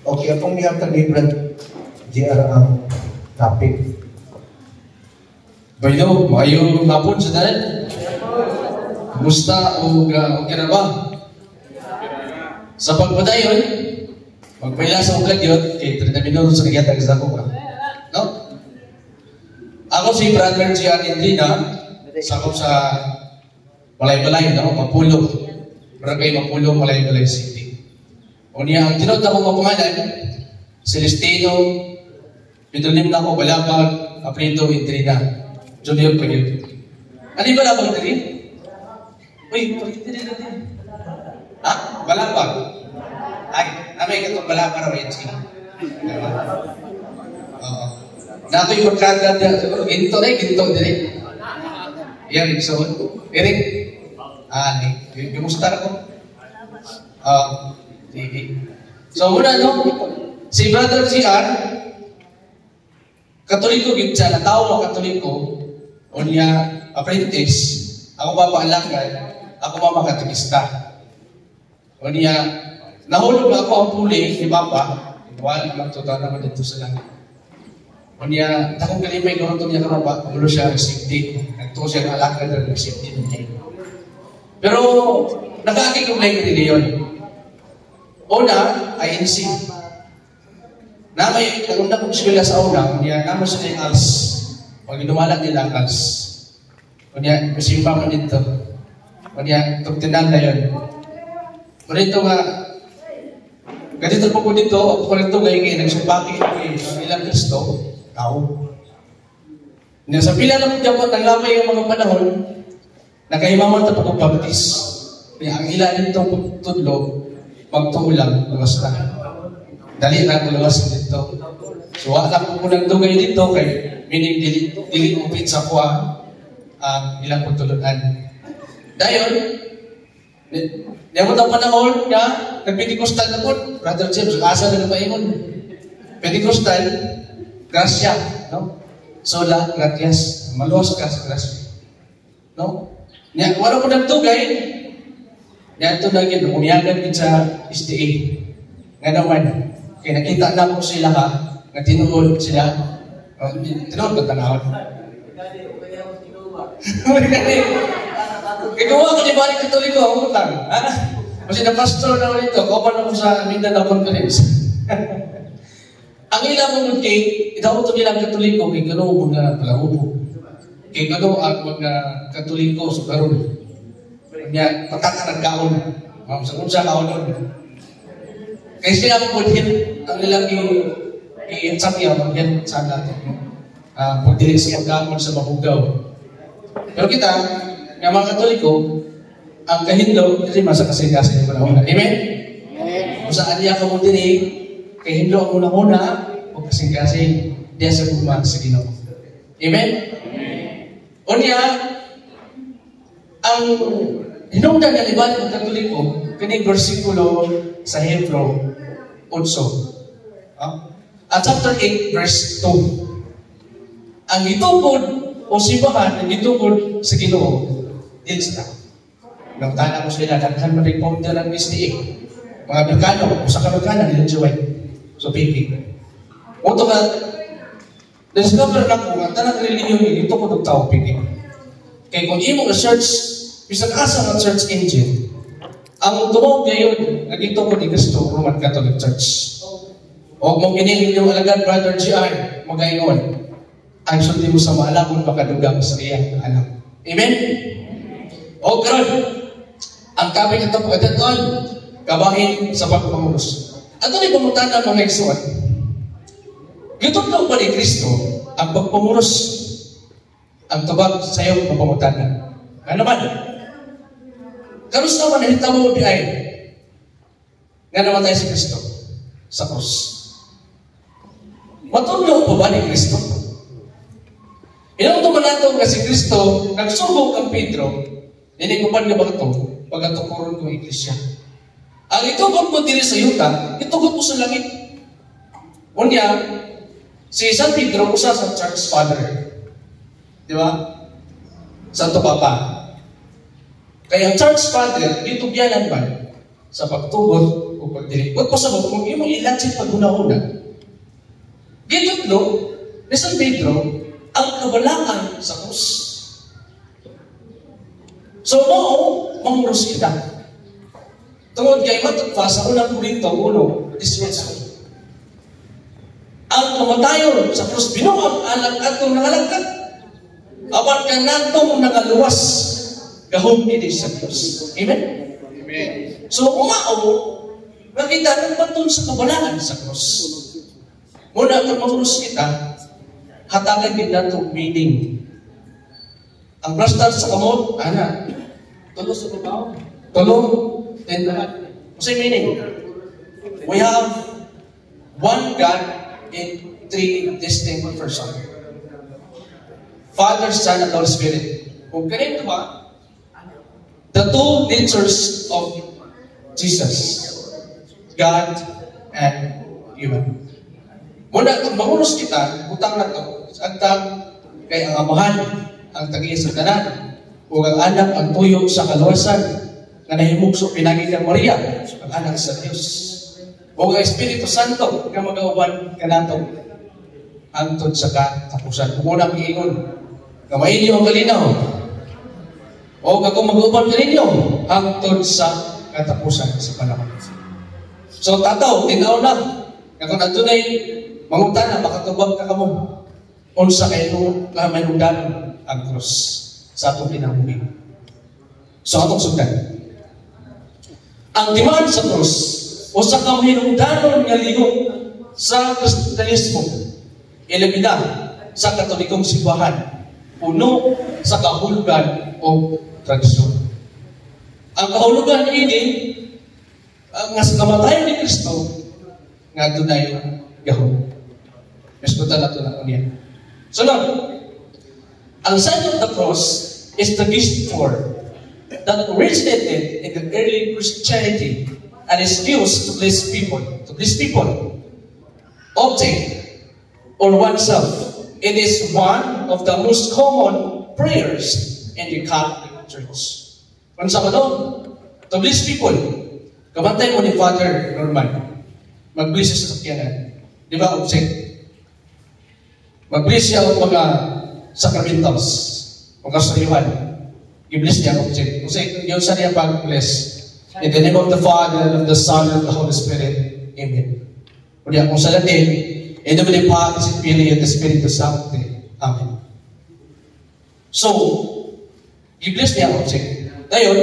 Okay, akong miyakta ni Brad JR ang topic. Bayo, maayong hapon sa tanan. Kumusta o okay na ba? Sa pagpadayon, magpaila sa ugat yun, kay 30 minutos sa kagiyatag sa ako ba? No? Ako si Brother Gian Indina, sakop sa Balay-Balay, no? Mapulo. Barangay Mapulo, Balay-Balay City. O niya, ang tinod na kong pangalan, Celestino, pitulim na ako, Balabag, Aprito, Indina. Junior pa yun. Ano yung Balabag na rin? Uy, pag-Indina natin. Ha? Balabag? Ay, namay ka itong Balabag raw yun siya. Oo. Nato yung magkagad na, ginto na yung ginto na rin. Yan, so, Eric, kumusta na ko? Sige. So, muna, no? Si Brother CR, Katoliko, siya na tao mo Katoliko, o niya, apprentice, ako papaalakad, ako mamakatikista. O niya, nahulog na ako ang puli ni Papa, wala lang ito, naman dito sa langit. O niya, takong kalimay ko ito niya karapa, ulo siya resipti. Nagtuko siya na alakad na resipti niya. Pero, nakakik yung lang reliyon. Una, INC. Namay, nagunda kong sila sa una, niya, naman sila yung ALS. Pag inumalat nila ang ALS. O niya, masimba mo dito. O niya, tugtinan na yun. O dito nga, ganito po dito, ako ko nito ngayon, nagsubaki ang ilang Kristo, tao. Niya, sa pila ng Japon, ang lamay yung mga panahon, nakahimaman ito pag-baptis. Niya, ang ilan nito tudlo, magtuulang, luwas na. Dali na luwas dito. So, wala ko po ng dugay dito, kay meaning dili upit sa kuha, ilang pagtulunan. Dayon, niya mo ang panahon niya, nag-Pentecostal na po, Brother James, asa na napaingon. Pentecostal, grasya, no? Sola, gratias, maluwas ka sa grasya. No? Niya, wala ko nagtugay, niya ito na yun, umiyagan din sa SDA. Nga naman, kaya nakita na ko sila ha, na tinuod sila, tinuod ko tanawad. Ikaw ako di balik Katoliko, ako lang. Kasi na-pastor naman ito, kapan ako sa Mindanao Conference. Ang ilang mga kay, itaw ito nilang Katoliko, kay gano'n mga palahubo. Kay gano'n ang mga Katoliko sa karoon. Kanya, patakarag kaon. Sa kaon nun. Kaya sila ang pudhin, ang nilang i-insakya, magyan sa natin. Pagdilig sa pagkaon sa mahugaw. Pero kita, nga mga Katoliko, ang kahindlo, kasi masa kasing-kasing yung panahon. Amen? Kung saan niya ka mo dinig, kahindlo ang una-una, o kasing-kasing, diya sa gumag sa Ginoo. Amen? O niya, ang hinungdan ng iba ng Katoliko, kining versikulo sa Hebrew 8. At chapter 8, verse 2. Ang itubod o simbahan, ang itubod sa Ginoo, din sila. Nang tana ko sila, daghan mo rin founder ng SDA. Mga Amerikano, sa Amerikano, nila Joy. So, pipi. O ito nga, discover na ko, ang tanang religion yun, ito ko nagtao, pipi. Kaya kung imo search, bisag asa ng search engine, ang tumawag ngayon, nagito ko ni Cristo, Roman Catholic Church. O mong ginigil yung alagad, Brother G.R., magayon, ang sulti mo sa maalamon, makadugang sa iyang anak. Amen? O karon, ang kapit ito po itaton, kabahin sa pagpamulos. At ito ni pamutan ng mga igsuan. Gitong daw pa ni Kristo, ang pagpamulos, ang tubag sa iyong papamutan. Ano naman? Karusta man nahitabo di ay nga namatay si Kristo sa krus. Matulog pa ba ni Kristo? Inauto man nato nga si Kristo nagsubok ang Pedro, dinigupan nga ba ito pagatukuron ko iglesia. Ang itubog mo diri sa yuta, itugod mo sa langit. Unya, si San Pedro usa sa church father. Di ba? Santo Papa. Kaya ang church father, dito biyanan man, sa pagtugod o pagdili. Huwag pasabot kung imo ilan sa paghuna-huna. Gitutlo, ni San Pedro, ang kabalaan sa krus. So, manguros kita. Tungod kay matagpa sa unang Korinto 1:18. Ang kamatayon sa krus binuang alang atong nangalagkat. Awan ka natong nangaluwas gahom ini sa Diyos. Amen? Amen. So, nakita ng baton sa kabalaan sa krus. Muna kung mag-krus kita, hatagan din na itong meaning. Ang brastar sa kamot, tulo sa babaw. Tulo, then what's the meaning? We have one God in three distinct persons. Father, Son, and Holy Spirit. Kung ganito ba, the two natures of Jesus, God and human. Muna, kung mangunos kita, butang na ito, agtag kay ang amahan, ang tagiya sa tanan, o ang anak ang tuyok sa kaluwasan, na nahimugso pinagin ng Maria, ang anak sa Diyos. O ang Espiritu Santo, na magawan ka nato, antod sa katapusan. Kung unang iingon, gamayin niyo ang kalinaw, o kung mag-uban ka ninyo, antod sa katapusan sa panahon. So, tataw, tinaw na, kung natunay, mangutana, makatubag ka kamo. Unsa kayo nung manungdanon ang krus sa atong pinahuli. So, atong sundan. Ang timaan sa krus, o sa kaminungdanon nga ligo sa Kristiyanismo, ilabina sa Katolikong simbahan, puno sa kahulugan o tradisyon. Ang kahulugan ini, nga sa kamatayan ni Kristo, nga dunay gahom. Eskutan nato na niya. So now, ang sign of the cross is the gesture that originated in the early Christianity and is used to bless people. Object or oneself. It is one of the most common prayers in the Catholic Church. Kung sa doon, to bless people. Kamantay mo ni Father Norman. Mag-bless siya sa sakyanan. Di ba, object? Mag-bless siya ang mga sacramentals, mga sariyuhan. I-bless niya ang object. Kasi yun sa niya pag-bless. In the name of the Father, of the Son, and of the Holy Spirit. Amen. Kung sa Latin, in the name of the Father, the Spirit, and the Spirit of Sancti. Amen. So, i-bless niya ang object. Ngayon,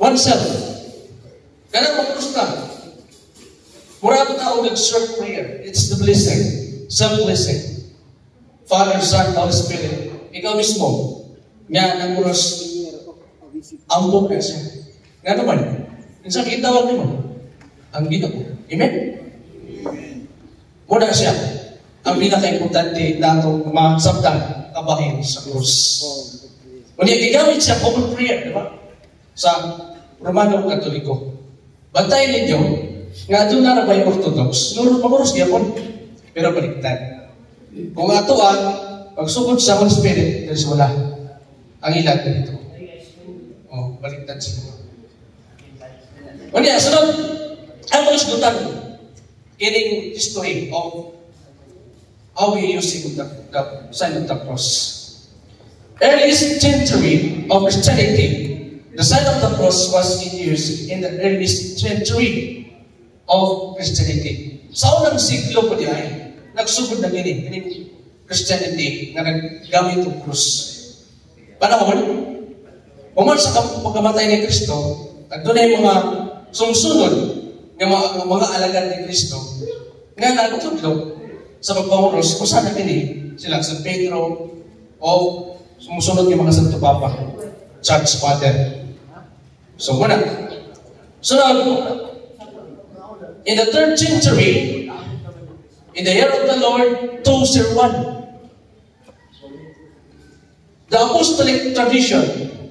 oneself. Ganang mag-krus ka. Murado tao nag-short prayer. It's the blessing. Self-blessing. Father, Son, Holy Spirit. Ikaw mismo. Nga nang uros. Ang buka siya. Nga naman. Minsan kitawag mo. Ang Ginoo. Amen? Muna siya. Ang pinaka-importante na itong masabtan kabahin sa krus. Kung gigamit siya common prayer, di ba? Sa Romano Katoliko. Bantayin ninyo, nga doon na ba yung Orthodox, magurus gyapon, pero baliktad. Kung ato pagsugod sa Holy Spirit, there's wala. Ang ilan dito. Baliktad siya. Kunya, sunod, ang mga sugutan, kining history of how we using the sign of the cross. Earliest century of Christianity, the sign of the cross was in use in the earliest century of Christianity. Sa unang siglo po di ay, nagsugod na gini Christianity na naggamit ng krus. Panahon, uman sa pagkamatay ni Kristo, nagdunay mga sumusunod ng mga alagad ni Kristo nga nagtudlo sa pagpanguros kung saan nagini sila San Pedro o sumusunod ng mga Santo Papa, Church Father. So, muna. Sunod, in the 3rd century, in the year of the Lord, 201, the apostolic tradition,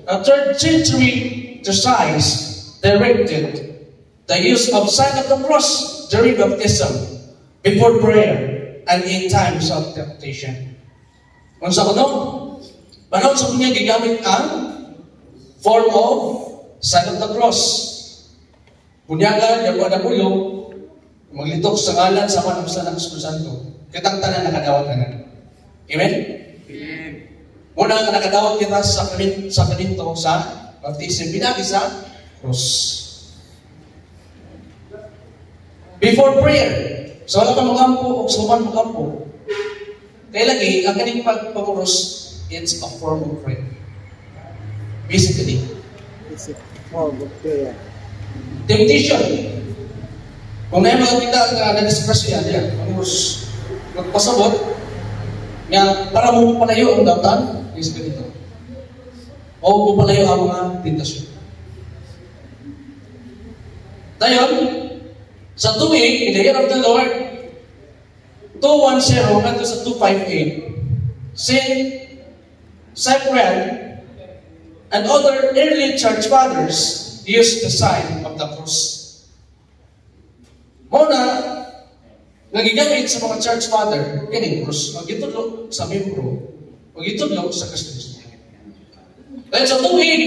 the 3rd century Church directed the use of sign of the cross during baptism, before prayer, and in times of temptation. Kung sa kuno, panahon sa kunya gigamit ang form of sign of the cross. Bunyagan, yapo na pulo, maglitok sa ngalan sa manang sa Espiritu Santo. Kitang tanan nakadawat ka na. Amen? Muna ang nakadawat kita sa kaninto sa baptism, pinagi sa cross. Before prayer, so wala ka magampo o suman magampo. Kaya lagi, ang kaning pagpamuros, it's a form of prayer. Basically. It's a form of prayer. Temptation. Kung na mga kita na na-discuss yan, pamuros, magpasabot, nga para mo palayo ang datan, is ganito. O mo palayo ang mga tentasyon. Dayon, sa tuwing, in the year of the Lord, 210 hanggang sa 258, Saint Cyprian and other early church fathers used the sign of the cross. Muna, nagigamit sa mga church father, kining cross, magitudlo sa membro, magitudlo sa Kristo. Dahil sa tuwing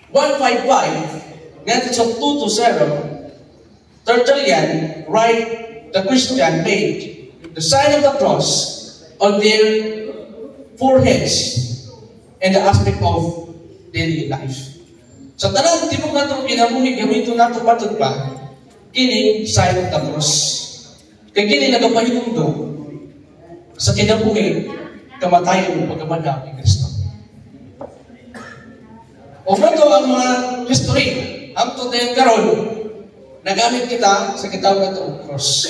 155, ngayon sa 220, Tertullian write the Christian made the sign of the cross on their foreheads in the aspect of daily life. Sa tanang tibok nato ginabuhi gamito nato patod pa kini sign of the cross. Kay kini nagapahinundo sa kinabuhi kamatayon ug pagkabanhaw ni Kristo. O ito ang mga history up to the karon nagamit kita sa kitawag na ito, cross.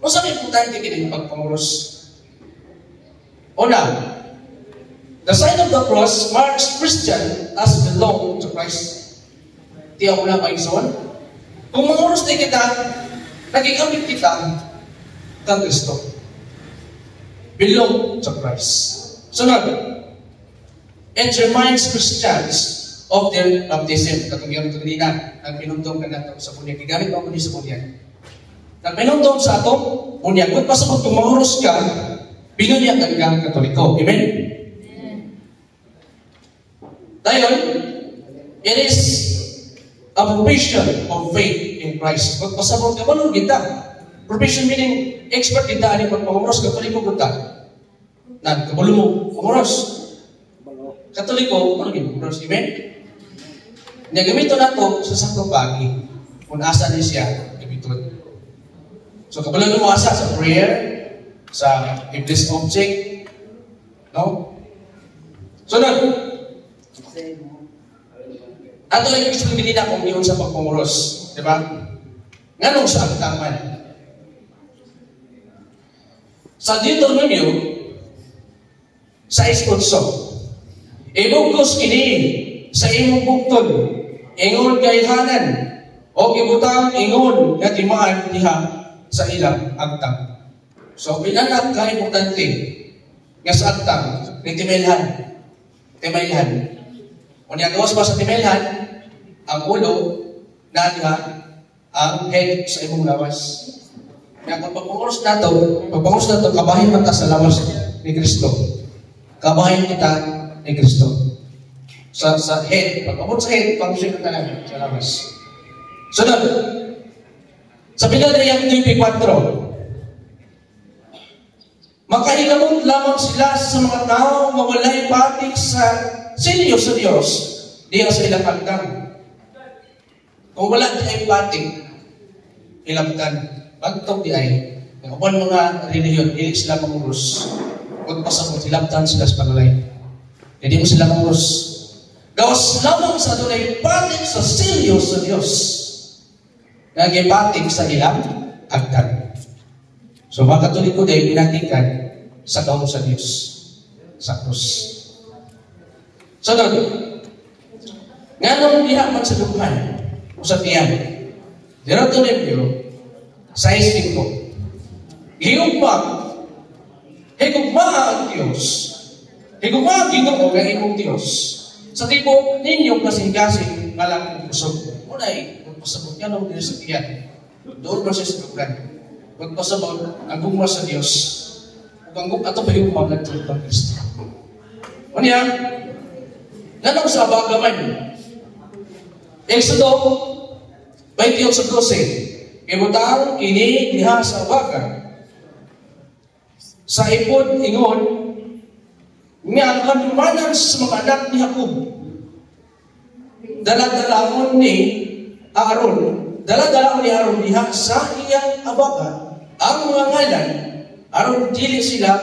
O saan importante kini pagpamuros? Una, the sign of the cross marks Christian as belong to Christ. Tiyaw mo na ba son? Kung mamuros din kita, nagigamit kita ng Kristo. Belong to Christ. Sunod, it reminds Christians of their baptism. Katong yun ito kanina, nagpinumdom ka na ito sa bunyag. Gigamit mo ko sa bunyag. Nagpinumdom sa ito, bunyag. Kung pasapot kung mahuros ka, binunyagan kang Katoliko. Amen? Dayon, it is a profession of faith in Christ. Kung pasapot ka, manong kita. Profession meaning, expert kita ani pag mahuros, Katoliko kita. Kabalo mo, mahuros. Katoliko, manong mahuros. Amen? Nagamito na ito sa sakong bagi kung asa niya siya gamiton. So, kapalan mo asa sa prayer, sa Iblis object, no? So, ato lang yung gusto nila kung yun sa pagpamuros. Di ba? Nganong sa agtaman? Sa Deuteronomio, sa isponsor, ibugkos kini sa imong bugtod, ingon kay hanan, o ibutang ingon nga timaan diha sa ilang agtang. So, pinanak ka importante nga sa agtang, ni timelhan. Timelhan. Kung niyagawas pa sa timelhan, ang ulo, na diha, ang head sa imong lawas. Kaya kung pagpanguros na ito, kabahin man ta sa lawas ni Kristo. Kabahin kita ni Kristo. Sa head, pag-abot sa head, function ka lang sa labas. Sunod, sa Pinadayang 24, makahilamot lamang sila sa mga tao mawalay patik sa silyo sa Diyos diya sa ilang agtang. Kung wala di ay patik, ilagtan. Pagtog di ay, kapon mga reliyon, hindi sila mangurus. Kung pasapot, ilagtan sila sa palalay. Hindi mo sila mangurus. Gawas lamang sa dunay patik sa silyo sa Diyos. Nagipatik sa ilang agtang. So mga Katoliko dahil pinatikan sa kaon sa Diyos. Sa krus. Sunod. Nganong diha man sa lukman o sa tiyan. Deuteronomio 6:5. Higugma ang Diyos. Higugma ang Ginoo nga imong Diyos. Sa tipo ninyong kasing-kasing ngalang pusog. Unay, magpasabot niya ng Diyos sa tiyan. Doon ba siya sa lukman? Magpasabot, agungma sa Diyos. Ato pa yung mga nagtulog ng Kristo. Unya, nanong sa abagaman, Exodo 28:12. Ibutang kini diha sa ubakan. Sa ipod ingon nga kanumanan sa mga anak ni Jacob. Dala-dalahon ni Aaron. Dala-dalahon ni Aaron diha sa iyang abakan ang mga ngalan aron dili sila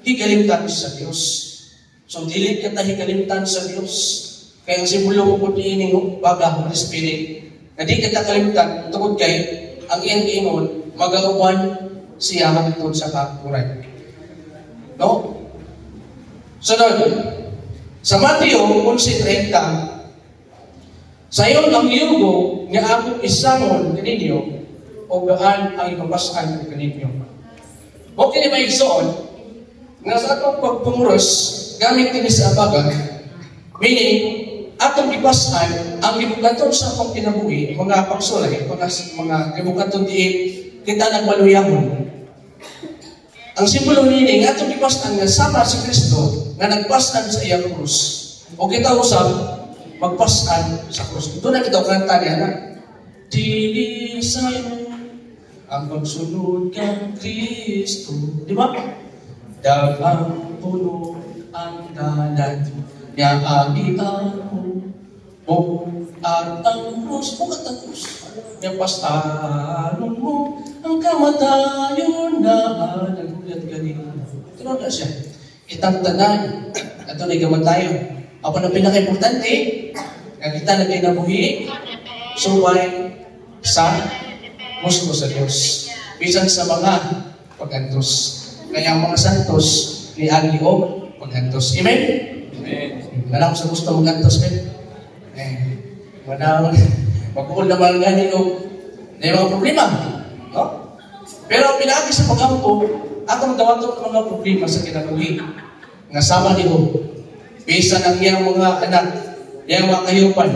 higalimtan sa Dios. So dili kita higalimtan sa Dios. Kaya ang simbolo ko diini baga Holy Spirit. Na di kita kalimtan tungod kay ang iyang giingon magauban siya hangtod sa kakuray. No? Sunod. Sa Mateo 11:30, sayon ang yugo nga akong isamon kaninyo o gaan ang ipapasan kaninyo. Okay na may igsoon nga sa atong pagpunguros gamit kini sa abaga, meaning atong ipasan ang gibukaton sa akong kinabuhi, mga pagsulay, mga gibukaton diin kita nagmaluyahon. Ang simbolo nini nga atong ipasan nga sama si Kristo nga nagpasan sa iyang krus. O kita usab magpasan sa krus. Ito na kita kanta niya na dili sayo ang pagsunod kang Kristo. Di ba? Dagang puno ang dalan niya agitan mo at ang krus. Bukat ang krus. Niya pasanon mo ang kamatayon na nagulat galing. Ito na siya. Kitang tanan. Ito na kamatayon. Ako na pinaka-importante na kita na kinabuhi suway sa musgo sa Diyos. Bisan sa mga pagantos. Kaya ang mga santos ni Agi o pagantos. Amen? Amen. Alam ko sa gusto magantos, men? Manang magkuhol naman nga nyo na yung mga problema. No? Pero pinagi sa pagampo, atong dawaton mga problema sa kinabuhi. Nga sama ni Job. Bisan ang iyang mga anak, iyang mga kayupan,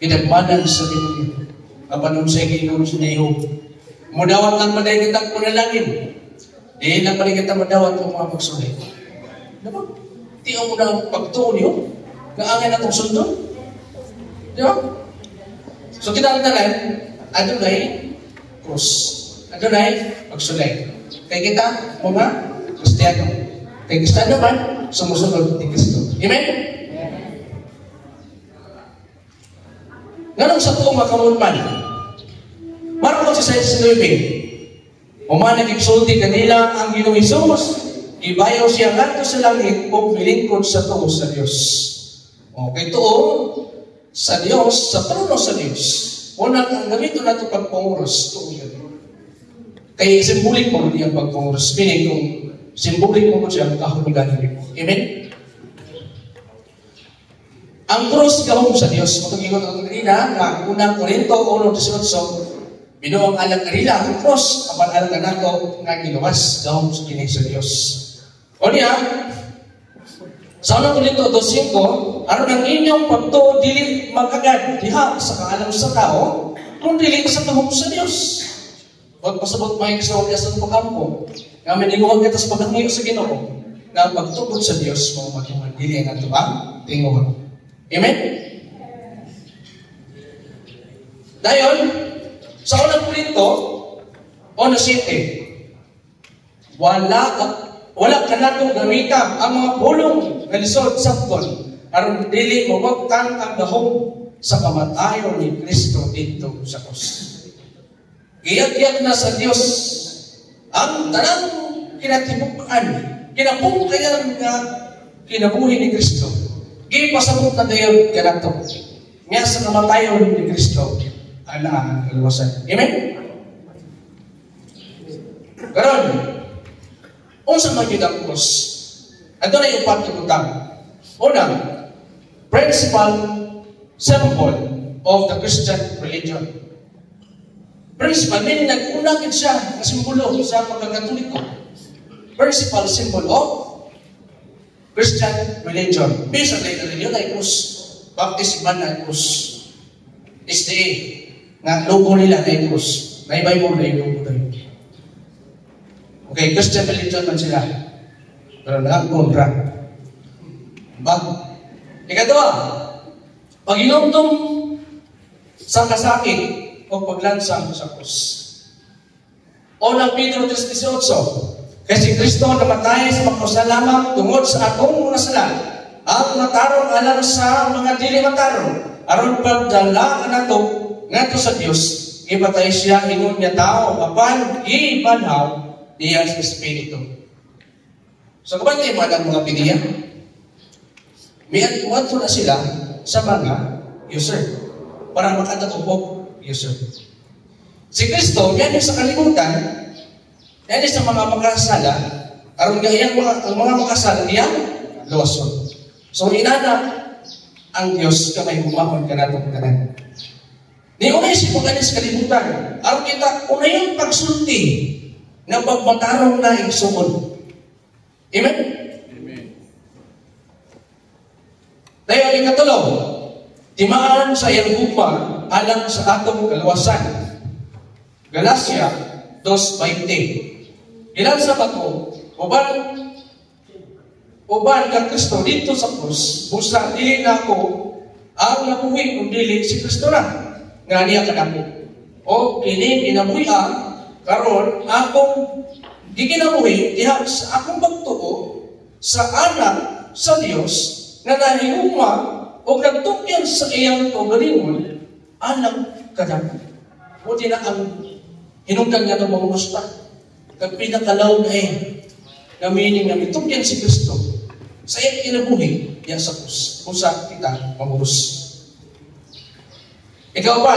pinagmanan sa demonyo. Kapanon sa ikinom sa Job. Mudawat lang maday kitang punalangin. Di lang pa rin kita madawat ang mga pagsulit. Diba? Di mo na pagtuon yun. Naangin na itong sundon. Diba? So kita ang tanan, adunay krus. Adunay pagsulay. Kaya kita, mga Kristiyano. Kaya Kristiyano man, sumusunod ni Kristo. Amen? Ganun sa tuong makamunman. Marcos 16:9. Umanag igsulti kanila ang Ginoong Hesus, ibayaw siya ngadto sa langit o milingkod sa tuo sa Dios. Okay, tuo sa Dios, sa trono sa Dios. Unang ang gamito nato pagpanguros tuo yun. Kaya simbolik mo niya pagpanguros. Meaning kung simbolik mo siya kahulugan niyo. Amen? Ang krus gawong sa Dios. Matag-ingon ang kanina na unang Korinto 1:18. Binuang alang kanila ang krus, apan alang kanako nga giluwas gawong sa kini sa Dios. O niya, sa unang Korinto 2:5, aron ang inyong pagtuo dili magagad diha sa kaalam sa tao, kung dili sa tuhom sa Dios. Huwag pasabot mahig sa ulias ng pagkampo. Nga maninuwag kita sa paghangiyo sa Ginoo na pagtugod sa Dios mo maging dili ang ato ang tinguhan. Amen? Dayon, sa unang Korinto, 1:7, wala ka natong gamitan ang mga bulong nga lisod sabton aron dili mawagtan ang dahom sa kamatayon ni Kristo dito sa krus. Giyak-yak na sa Dios ang tanang kinatibukan, kinapungkayan nga kinabuhi ni Kristo. Gipasabot na dayon kanato. Nga sa kamatayon ni Kristo ana ang kaluwasan. Amen? Karon, unsa man gyud ang krus? Ato na yung upat kabutang. Una, principal symbol of the Christian religion. Principal, meaning nag-una gid siya na simbolo sa pagkakatoliko. Principal symbol of Christian religion. Bisa na yung religion ay krus. Baptisman na krus. SDA. Nga logo nila na krus. Na Bible na yung logo na yun. Okay, Christian religion man sila. Pero nakakontra. Ikatawa, pag inumtong sa kasakit o paglansang sa krus. Unang Pedro 3:18, kasi Kristo namatay sa mga lamang tungod sa atong mga sala, at matarong alang sa mga dili matarong, aron pagdala nato ngadto sa Dios, ipatay siya ingon niya tao, apan ibanhaw diya sa Espiritu. So kapag tayo ang mga pilihan, may atuwato na sila sa mga user para makatakupog user. Si Kristo, yan sa kalimutan, yan sa mga makasala, aron gayang ang mga makasala niya, luwason. So inana ang Diyos kamay humahon ka natong kanan. Ni unay si pagkanis kalimutan, aron kita unay yung pagsulti ng pagmatarong na igsuon. Amen? Amen. Dahil ang ikatulong, timaan sa iyang gugma alang sa atong kaluwasan. Galacia 2:20. Ilan sa bato, uban ka Kristo dito sa krus, busa dili na ako ang nabuhi kung dili si Kristo na. Nga niya kanako. O kini kinabuhi karon akong di kinabuhi diha sa akong pagtuo sa anak sa Dios na nahihuma o nagtukyan sa iyang kaugalingon anak kanako. Buti na ang hinungdan nga ng mga musta. Kag pinakalaw na na meaning na mitukyan si Kristo sa iyang kinabuhi diya sa krus. Kung sa kita mamurus. Ikaw ba?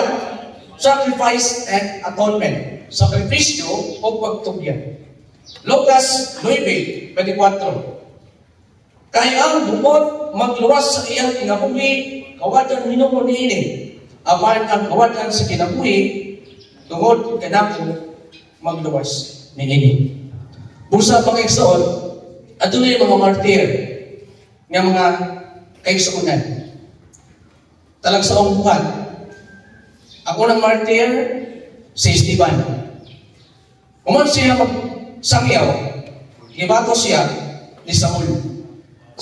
Sacrifice and atonement. Sakripisyo o pagtugyan. Lucas 9:24. Kaya ang bukod magluwas sa iyang kinabuhi, kawadan Ginoo niini. Apan ang kawadan sa kinabuhi, tungod kanako magluwas niini. Busa pang igsoon, adunay mga martir nga mga kaigsuonan. Talag sa buhat. Ako ng martir, si Esteban. Uman siya magsangyaw, ibato siya ni Saul.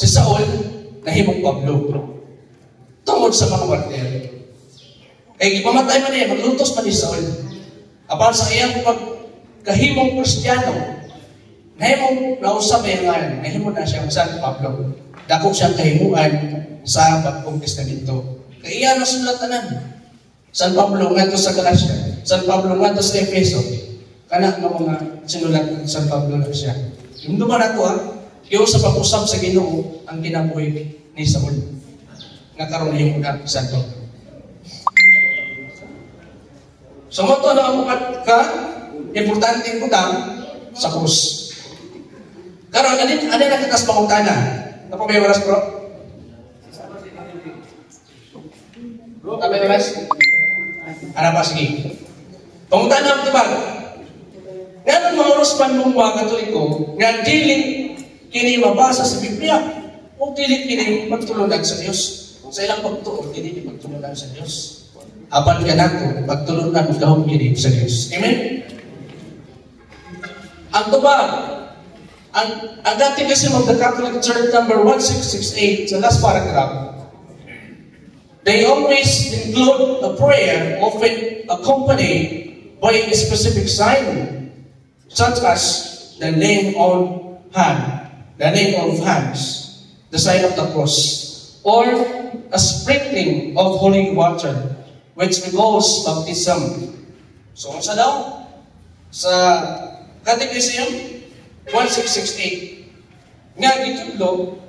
Si Saul, nahimong Pablo. Tungod sa mga martir. Kaya ipamatay man niya, maglutos man ni Saul. Apan sa iyang pagkahimong Kristiyano, nahimong nausap nga, nahimong na siyang San Pablo. Dako siyang kahimuan sa Bagong Testamento. Kaya iyan ang sulatanan. San Pablo ngadto sa Galacia, San Pablo ngadto sa Efeso. Kana nga mga sinulat ng San Pablo na siya. Yung duman nato yung sa pag-usap sa Ginoo ang kinabuhi ni Saul. Nga karon yung ugat santo. So mo to na ang ka importante utang sa krus. Karon ani na kitas pangutana. Apa may oras bro? Bro, apa may oras? Ano pa, sige. Pangutan na diba? Nga nang mga oras panlumba Katoliko, nga dili kini mabasa sa Biblia, o dili kini magtulunan sa Diyos. Sa ilang pagtuon, dili magtulunan sa Diyos. Apan ka nato, pagtulunan gahom kini sa Diyos. Amen? Ang tubag, ang dati kasi mag the Catholic Church number 1668, sa last paragraph, they always include a prayer, often accompanied by a specific sign, such as the laying on hand, the laying of hands, the sign of the cross, or a sprinkling of holy water, which we call baptism. So, sa daw? Sa Catechism 1668, nga gitudlo,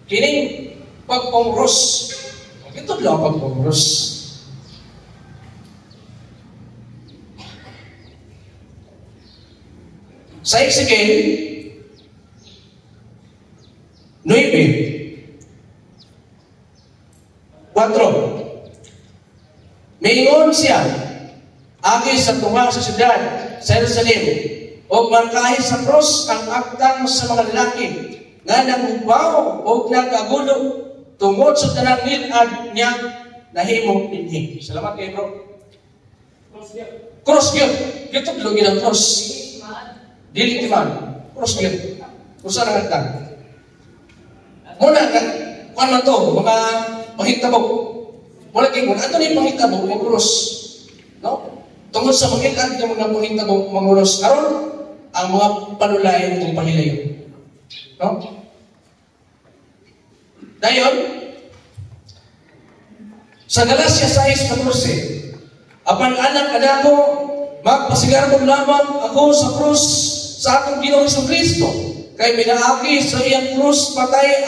kining pagpongros. Ito lang pagpongros. Sa Ezekiel 9:4. Maingon siya, agi sa tunga sa siyudad, sa Jerusalem, o markahe sa cross ang aktang sa mga lalaki, nga nangubaw o nagagulo, tungod sa tanang nilad niya nahimong pinhi. Salamat kayo, bro. Cross yun. Ito lugin ang cross. Dili timan. Cross yun. Kung saan ang hagdan. Muna, kung man to, mga pahigtabog. Wala kay kun ato ni pangitabo ang krus. No? Tungod sa magikan ng mga pangitabo manguros aron ang mga panulayan ng pahilayo. No? Dayon sa Galacia 6:14, apan anak ko, magpasigarbo lamang ako sa krus sa atong Ginoong Kristo. Kay pinaagi sa iyang krus patay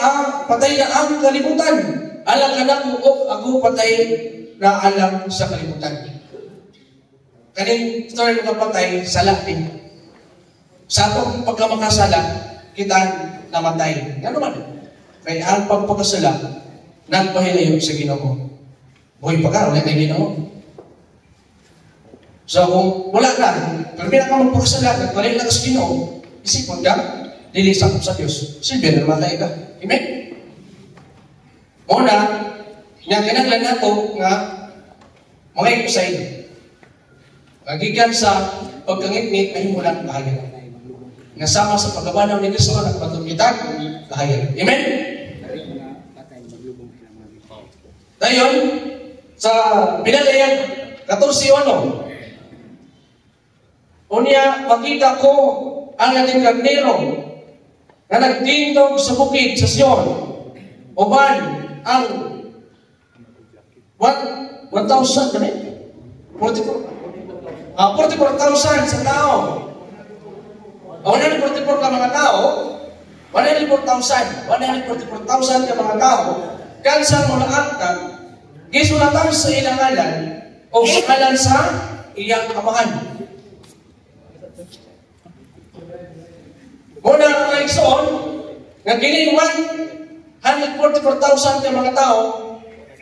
na ang kalibutan. Alang anak ko, ako patay na alam sa kalibutan. Kaning story ng kapatay, sala din. Sa atong pagkamakasala, kita namatay. Nga naman. Kaya ang pagpagkasala, nagpahilayo sa Ginoo. Buhay pa ka, wala kay Ginoo. So kung wala ka, pero may ka magpagkasala, nagpahilayo na ka sa Ginoo, isipon ka, lilisap sa Diyos. Silbi na namatay ka. Amen? Una, nga kinanglan nato nga mga ikusay. Magikan sa pagkangit-ngit ay mulang bahaya. Nga sama sa paggabanaw ni Kristo at patumitan, bahaya. Amen? Dayon, sa Pinalayan 14:1, unya makita ko ang ating karnero na nagtindog sa bukid sa Sion. Uban ang 1,000 kami? 44,000 sa tao. 144 ka mga tao, 144,000 ka mga tao, kansan mo naangkat, gisulatan sa ilang ngalan, o ngalan sa iyang amahan. Muna ang mga igsoon, nga kining 144,000 ka mga tao,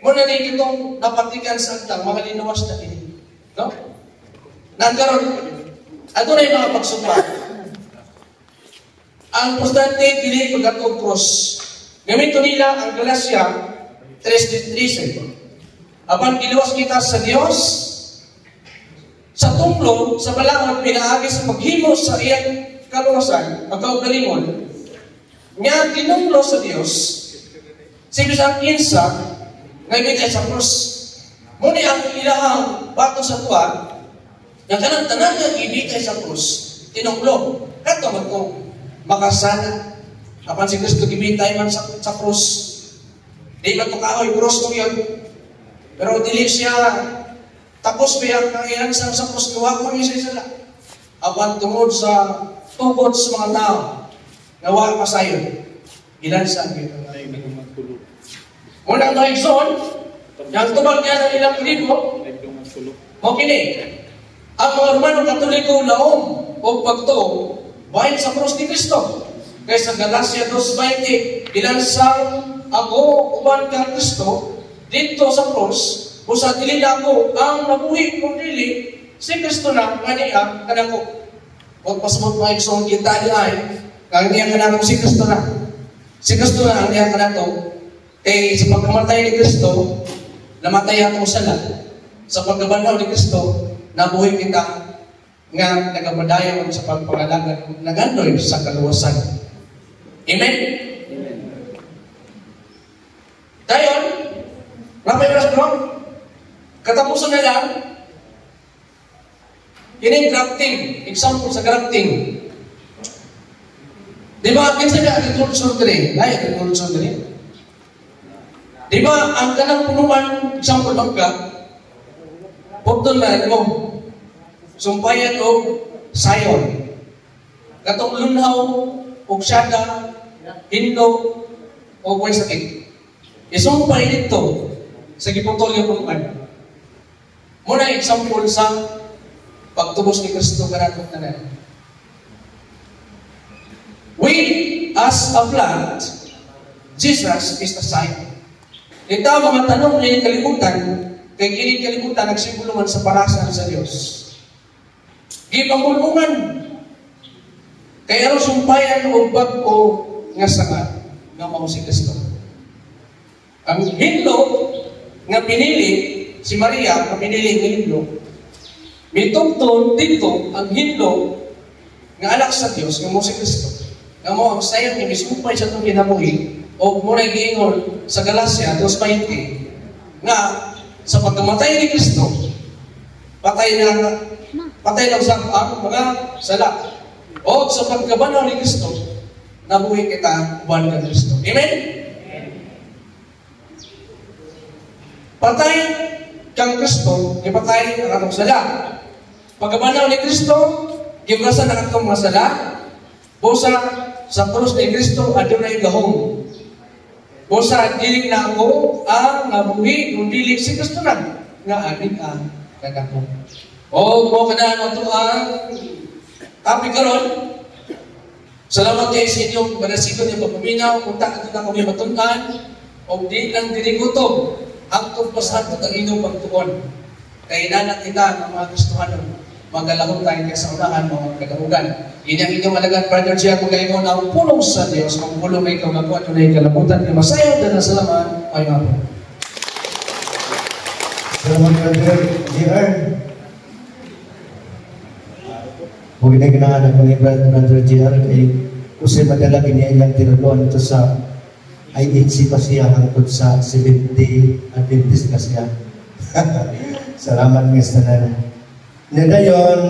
muna din itong napatikan sa atang mga linuwas na ini. No? Nagkaroon, ato na yung mga pagsumpa. Ang postante, dili pagkatong cross. Gamito nila ang Galacia 3:13. Apan giluwas kita sa Dios, sa tunglo, sa balangon, pinaagi sa paghimo sa iyang kaluwasan, ang kaugalingon, nga tinunglo sa Dios, sibis ang insa, nga ibigay sa cross. Muni ang ilahang bato sa tuwa, nga kanang tanan nga ibigay sa cross, tinunglo. Kato man ko, makasana. Apan si Kristo gibitay man sa cross. Di man ito kahoy, cross ko yun. Pero dili siya tapos ba ang nangyayang sa cross, gawa ko yung isa apan tungod sa tungkod sa mga tao, nawa pa sa'yo. Ilan sa akin? Muna ang naigsoon, yung tubag niya ng ilang libo, o kini, ang mga Romano Katoliko laom o pagto, bahin sa cross ni Kristo. Kaysa Galacia 2:20, ilan sang ako, uban kang Kristo, dito sa cross, kung sa dili na ako, ang nabuhi kong dili, si Kristo na, kaniya, kanako. Huwag pasamot mga igsoon kita niya ay, ang niya kanako si Kristo na. Si Kristo na ang niya kanako. Eh, sa pagkamatay ni Kristo, namatay ako sa lahat. Sa pagkabanaw ni Kristo, nabuhi kita nga nagabadayon sa pagpangalagan nagandoy sa kaluwasan. Amen? Amen. Dayon, ramay oras bro, katapusan na lang, kining grafting, example sa grafting. Di ba, kinsa ka agriculture diri? Ay, agriculture diri. Di ba, ang kanang punuan, example bangka, putol na mo, sumpayan o sayon. Katong lunhaw, o syaga, hindo, o buhay sakit. Isumpay dito sa giputol yung punuan. Muna example sa pagtubos ni Kristo karatong tanan. We, as a plant, Jesus is the sign. Ito mga tanong na kalimutan, kay kining kalimutan nagsimbuluman sa parasan sa Diyos. Gipangulungan. Kaya ro sumpayan o bag-o nga sanga nga mao si Kristo. Ang hinlo nga pinili si Maria, nga pinili ng hinlo, mitungtong dito ang hinlo nga anak sa Diyos nga mao si Kristo. Nga mao ang sayang ni misumpay sa itong kinabuhi o muna giingon sa Galacia 2:20 nga sa pagkamatay ni Kristo, patay na usap ang mga sala. O sa pagkabanaw ni Kristo, nabuhay kita uban ka Kristo. Amen? Patay kang Kristo, ipatay ang atong sala. Pagkabanaw ni Kristo, gibrasan ang atong mga sala. Busa sa krus ni Kristo, adunay gahom. Busa dili na ako ang nabuhi, kung dili si Kristo na, nga aning ang kakako. O mo kana ato ang topic karon. Salamat kay sa inyong manasigon yung pagpaminaw, kung takot na kami matuntan, o di lang dirigutom, ang pasato ang inyong pagtuon. Kaya nanak kita ng mga Kristohanon, magalahon tayo sa unahan, mga kagahugan. Ini ang inyong alagaan, Brother Gia, kung kayo na ang pulong sa Diyos, kung pulong kayo magawa, ito na yung kalabutan, kaya masayaw na salamat, ay nga po. Salamat, Brother JR. Huwag na ginahanap ko ni Brother JR kay kasi madala ginailang tinuluan ito sa IHC pa siya hangtod sa 70 Adventist na siya. Salamat, Mr. Nana. Nadayon,